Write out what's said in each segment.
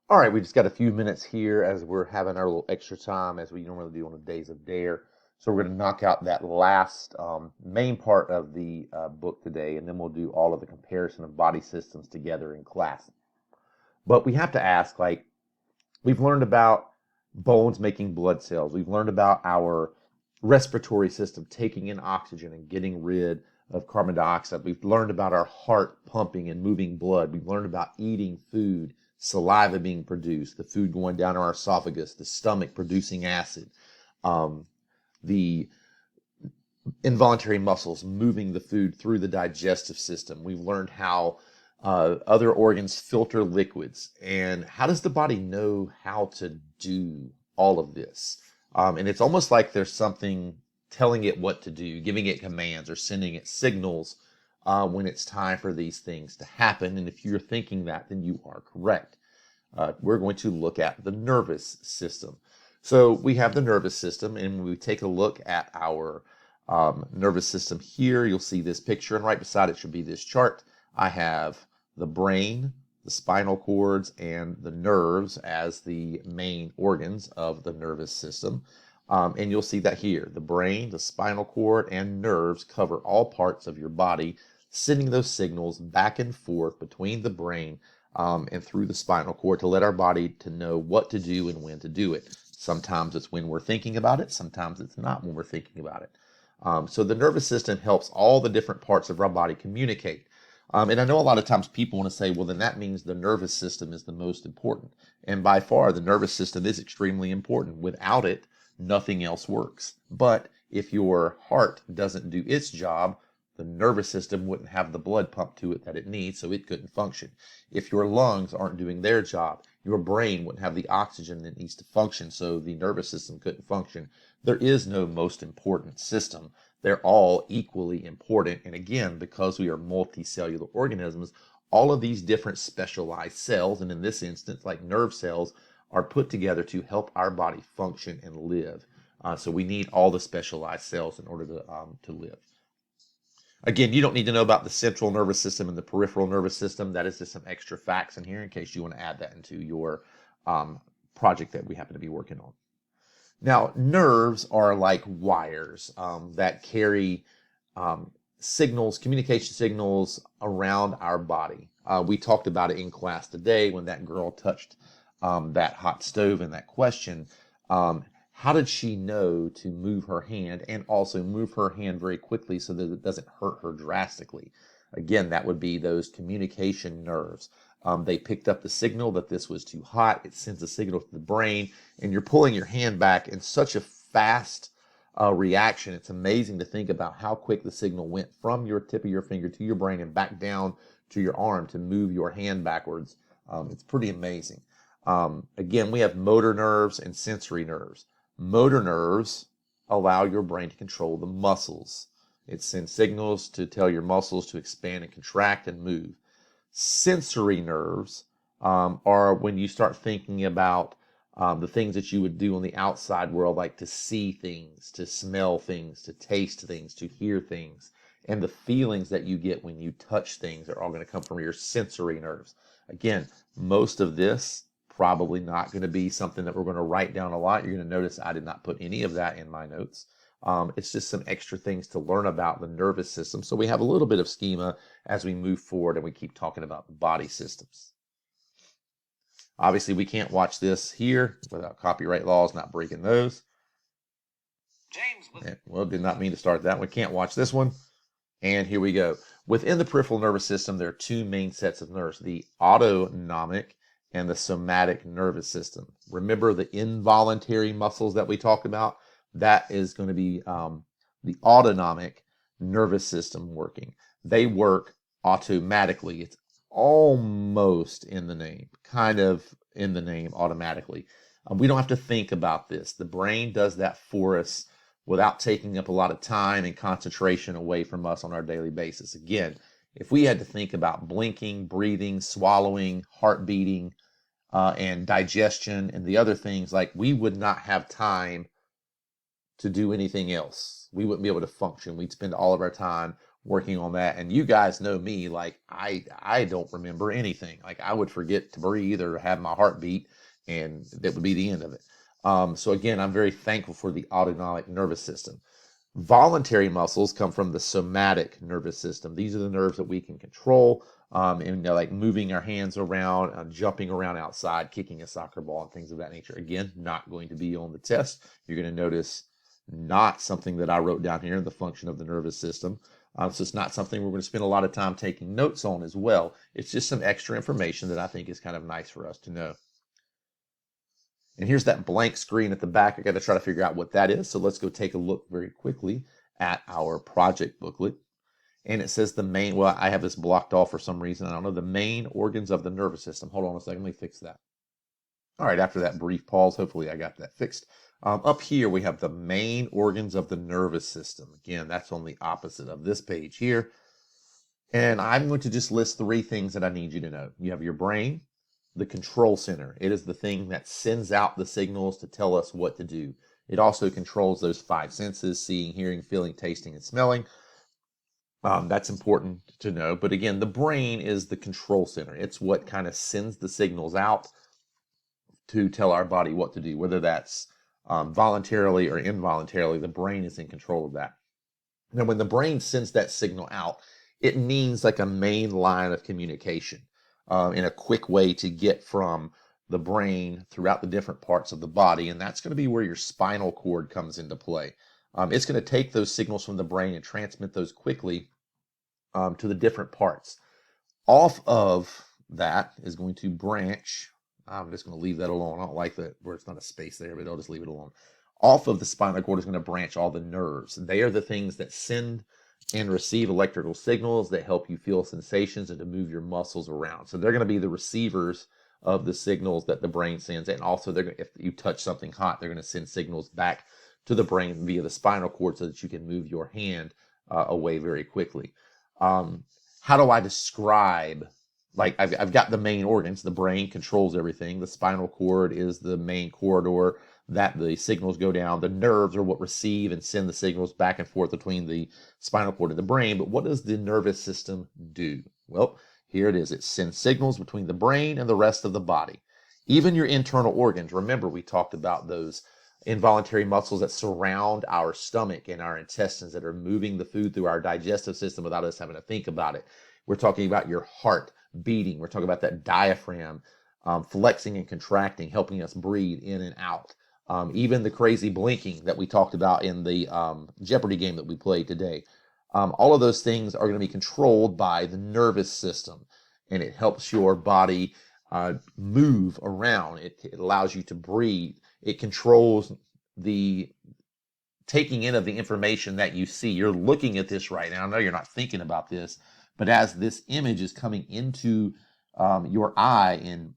All right, we just got a few minutes here as we're having our little extra time as we normally do on the Days of Dare. So we're going to knock out that last main part of the book today, and then we'll do all of the comparison of body systems together in class. But we have to ask, like, we've learned about bones making blood cells. We've learned about our respiratory system taking in oxygen and getting rid of carbon dioxide. We've learned about our heart pumping and moving blood. We've learned about eating food, saliva being produced, the food going down our esophagus, the stomach producing acid, um, the involuntary muscles moving the food through the digestive system. We've learned how other organs filter liquids. And how does the body know how to do all of this? And it's almost like there's something telling it what to do, giving it commands or sending it signals when it's time for these things to happen. And if you're thinking that, then you are correct. We're going to look at the nervous system. So we have the nervous system, and when we take a look at our nervous system here, you'll see this picture, and right beside it should be this chart. I have the brain, the spinal cords, and the nerves as the main organs of the nervous system. And you'll see that here. The brain, the spinal cord, and nerves cover all parts of your body, sending those signals back and forth between the brain and through the spinal cord to let our body to know what to do and when to do it. Sometimes it's when we're thinking about it. Sometimes it's not when we're thinking about it. So the nervous system helps all the different parts of our body communicate. And I know a lot of times people want to say, well, then that means the nervous system is the most important. And by far, the nervous system is extremely important. Without it, nothing else works. But if your heart doesn't do its job, the nervous system wouldn't have the blood pumped to it that it needs, so it couldn't function. If your lungs aren't doing their job, your brain wouldn't have the oxygen that needs to function, so the nervous system couldn't function. There is no most important system. They're all equally important. And again, because we are multicellular organisms, all of these different specialized cells, and in this instance, like nerve cells, are put together to help our body function and live. So we need all the specialized cells in order to live. Again, you don't need to know about the central nervous system and the peripheral nervous system. That is just some extra facts in here in case you want to add that into your project that we happen to be working on. Now, nerves are like wires that carry signals, communication signals around our body. We talked about it in class today when that girl touched that hot stove and that question. How did she know to move her hand and also move her hand very quickly so that it doesn't hurt her drastically? Again, that would be those communication nerves. They picked up the signal that this was too hot. It sends a signal to the brain, and you're pulling your hand back in such a fast reaction. It's amazing to think about how quick the signal went from your tip of your finger to your brain and back down to your arm to move your hand backwards. It's pretty amazing. Again, we have motor nerves and sensory nerves. Motor nerves allow your brain to control the muscles. It sends signals to tell your muscles to expand and contract and move. Sensory nerves are when you start thinking about the things that you would do on the outside world, like to see things, to smell things, to taste things, to hear things. And the feelings that you get when you touch things are all going to come from your sensory nerves. Again, most of this probably not going to be something that we're going to write down a lot. You're going to notice I did not put any of that in my notes. It's just some extra things to learn about the nervous system. So we have a little bit of schema as we move forward and we keep talking about the body systems. Obviously, we can't watch this here without copyright laws, not breaking those. Well, did not mean to start that. We can't watch this one. And here we go. Within the peripheral nervous system, there are two main sets of nerves, the autonomic and the somatic nervous system. Remember the involuntary muscles that we talked about? That is going to be the autonomic nervous system working. They work automatically. It's almost in the name, kind of in the name automatically. We don't have to think about this. The brain does that for us without taking up a lot of time and concentration away from us on our daily basis. Again, if we had to think about blinking, breathing, swallowing, heart beating, and digestion and the other things, like we would not have time to do anything else. We wouldn't be able to function. We'd spend all of our time working on that. And you guys know me, like I don't remember anything. Like I would forget to breathe or have my heartbeat, and that would be the end of it. So again, I'm very thankful for the autonomic nervous system. Voluntary muscles come from the somatic nervous system. These are the nerves that we can control, and like moving our hands around, jumping around outside, kicking a soccer ball, and things of that nature. Again, not going to be on the test. You're going to notice not something that I wrote down here, the function of the nervous system. So it's not something we're going to spend a lot of time taking notes on as well. It's just some extra information that I think is kind of nice for us to know. And here's that blank screen at the back. I got to try to figure out what that is. So let's go take a look very quickly at our project booklet. And it says the main, well, I have this blocked off for some reason. I don't know, the main organs of the nervous system. Hold on a second, let me fix that. All right, after that brief pause, hopefully I got that fixed. Up here, we have the main organs of the nervous system. Again, that's on the opposite of this page here. And I'm going to just list 3 things that I need you to know. You have your brain, the control center. It is the thing that sends out the signals to tell us what to do. It also controls those 5 senses, seeing, hearing, feeling, tasting, and smelling. That's important to know. But again, the brain is the control center. It's what kind of sends the signals out to tell our body what to do, whether that's voluntarily or involuntarily. The brain is in control of that. Now, when the brain sends that signal out, it means like a main line of communication in a quick way to get from the brain throughout the different parts of the body. And that's going to be where your spinal cord comes into play. It's going to take those signals from the brain and transmit those quickly to the different parts. Off of that is going to branch. I'm just going to leave that alone. I don't like that where it's not a space there, but I'll just leave it alone. Off of the spinal cord is going to branch all the nerves. They are the things that send and receive electrical signals that help you feel sensations and to move your muscles around. So they're going to be the receivers of the signals that the brain sends. And also, if you touch something hot, they're going to send signals back to the brain via the spinal cord so that you can move your hand away very quickly. How do I describe, like I've got the main organs. The brain controls everything. The spinal cord is the main corridor that the signals go down. The nerves are what receive and send the signals back and forth between the spinal cord and the brain. But what does the nervous system do? Well, here it is. It sends signals between the brain and the rest of the body. Even your internal organs. Remember, we talked about those involuntary muscles that surround our stomach and our intestines that are moving the food through our digestive system without us having to think about it. We're talking about your heart beating. We're talking about that diaphragm flexing and contracting, helping us breathe in and out. Even the crazy blinking that we talked about in the Jeopardy game that we played today. All of those things are going to be controlled by the nervous system, and it helps your body move around. It allows you to breathe. It controls the taking in of the information that you see. You're looking at this right now. I know you're not thinking about this, but as this image is coming into your eye and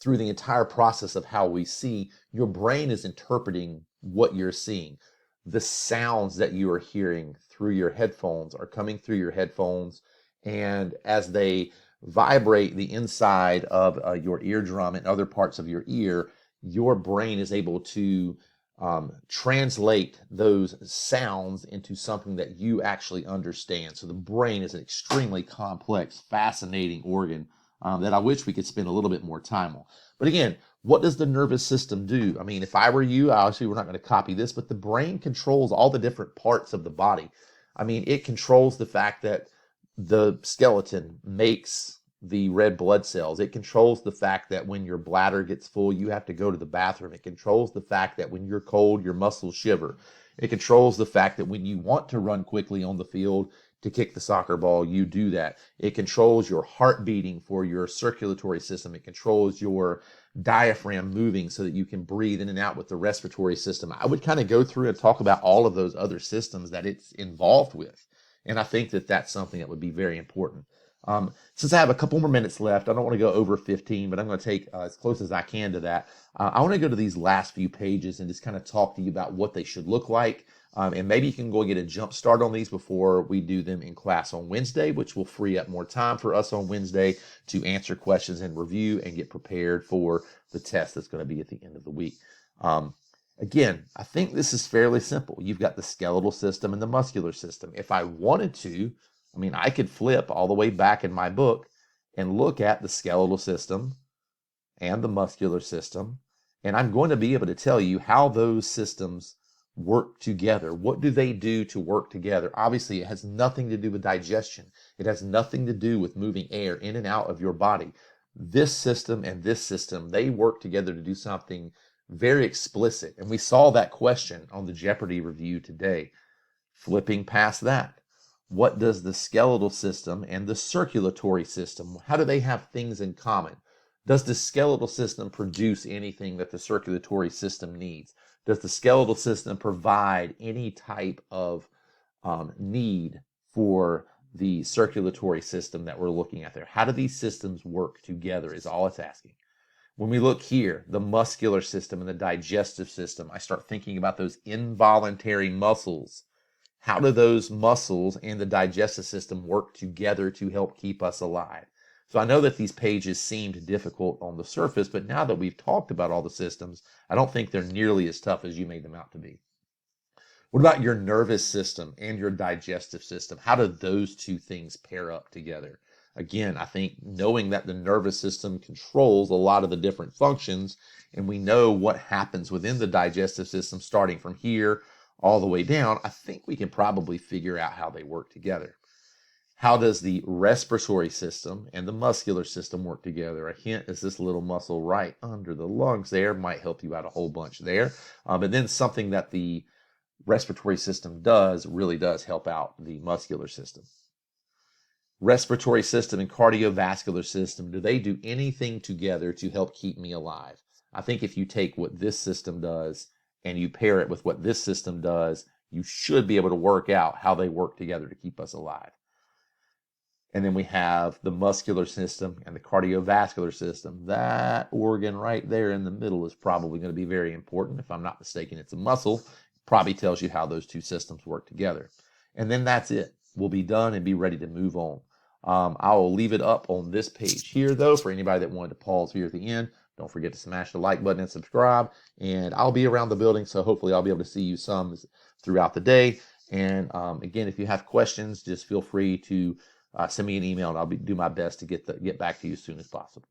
through the entire process of how we see, your brain is interpreting what you're seeing. The sounds that you are hearing through your headphones are coming through your headphones, and as they vibrate the inside of your eardrum and other parts of your ear, your brain is able to translate those sounds into something that you actually understand. So the brain is an extremely complex, fascinating organ that I wish we could spend a little bit more time on. But again, what does the nervous system do? I mean, if I were you, obviously we're not going to copy this, but the brain controls all the different parts of the body. I mean, it controls the fact that the skeleton makes the red blood cells. It controls the fact that when your bladder gets full, you have to go to the bathroom. It controls the fact that when you're cold, your muscles shiver. It controls the fact that when you want to run quickly on the field to kick the soccer ball, you do that. It controls your heart beating for your circulatory system. It controls your diaphragm moving so that you can breathe in and out with the respiratory system. I would kind of go through and talk about all of those other systems that it's involved with. And I think that that's something that would be very important. Since I have a couple more minutes left, I don't want to go over 15, but I'm going to take as close as I can to that. I want to go to these last few pages and just kind of talk to you about what they should look like. And maybe you can go and get a jump start on these before we do them in class on Wednesday, which will free up more time for us on Wednesday to answer questions and review and get prepared for the test that's going to be at the end of the week. Again, I think this is fairly simple. You've got the skeletal system and the muscular system. If I wanted to, I mean, I could flip all the way back in my book and look at the skeletal system and the muscular system, and I'm going to be able to tell you how those systems work together. What do they do to work together? Obviously, it has nothing to do with digestion. It has nothing to do with moving air in and out of your body. This system and this system, they work together to do something very explicit. And we saw that question on the Jeopardy review today. Flipping past that, what does the skeletal system and the circulatory system, how do they have things in common? Does the skeletal system produce anything that the circulatory system needs? Does the skeletal system provide any type of need for the circulatory system that we're looking at there? How do these systems work together is all it's asking. When we look here, the muscular system and the digestive system, I start thinking about those involuntary muscles. How do those muscles and the digestive system work together to help keep us alive? So I know that these pages seemed difficult on the surface, but now that we've talked about all the systems, I don't think they're nearly as tough as you made them out to be. What about your nervous system and your digestive system? How do those two things pair up together? Again, I think knowing that the nervous system controls a lot of the different functions, and we know what happens within the digestive system starting from here all the way down, I think we can probably figure out how they work together. How does the respiratory system and the muscular system work together? A hint is this little muscle right under the lungs there might help you out a whole bunch there. And then something that the respiratory system really does help out the muscular system. Respiratory system and cardiovascular system, do they do anything together to help keep me alive? I think if you take what this system does and you pair it with what this system does, you should be able to work out how they work together to keep us alive. And then we have the muscular system and the cardiovascular system. That organ right there in the middle is probably going to be very important. If I'm not mistaken, it's a muscle. Probably tells you how those two systems work together. And then that's it. We'll be done and be ready to move on. I will leave it up on this page here, though, for anybody that wanted to pause here at the end. Don't forget to smash the like button and subscribe. And I'll be around the building, so hopefully I'll be able to see you some throughout the day. And again, if you have questions, just feel free to send me an email, and I'll do my best to get back to you as soon as possible.